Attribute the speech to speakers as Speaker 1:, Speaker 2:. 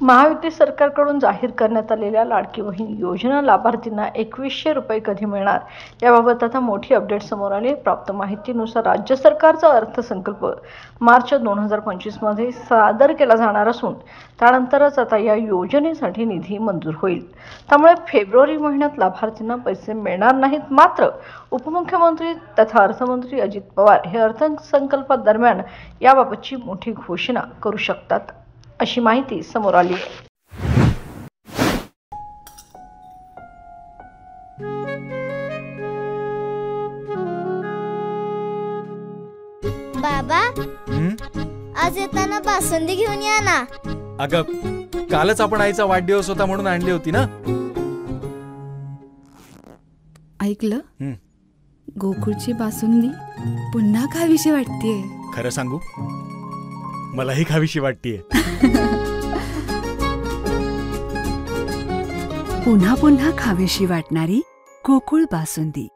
Speaker 1: महायुती सरकारकडून जाहीर करण्यात आलेल्या लाडकी बहीण योजना लाभार्थींना 2100 रुपये कधी मिळणार याबाबत आता मोठी अपडेट समोर आली. प्राप्त माहितीनुसार राज्य सरकारचा अर्थसंकल्प मार्च 2025 मध्ये सादर केला जाणार असून त्यानंतरच आता या योजनेसाठी निधी मंजूर होईल. त्यामुळे फेब्रुवारी महिन्यात लाभार्थींना पैसे मिळणार नाहीत. मात्र उपमुख्यमंत्री तथा अर्थमंत्री अजित पवार हे अर्थसंकल्पादरम्यान याबाबतची मोठी घोषणा करू शकतात अशी माहिती समोर आली आहे.
Speaker 2: बाबा, आज येताना बासुंदी घेऊन या ना.
Speaker 3: अगं, कालच आपण आईचा वाढदिवस होता म्हणून आणली होती ना.
Speaker 4: ऐकलं, गोकुळची बासुंदी पुन्हा खावीशी वाटतेय.
Speaker 3: खरं सांगू, मलाही खावीशी वाटतेय.
Speaker 4: पुन्हा पुन्हा खावीशी वाटणारी गोकुळ बासुंदी.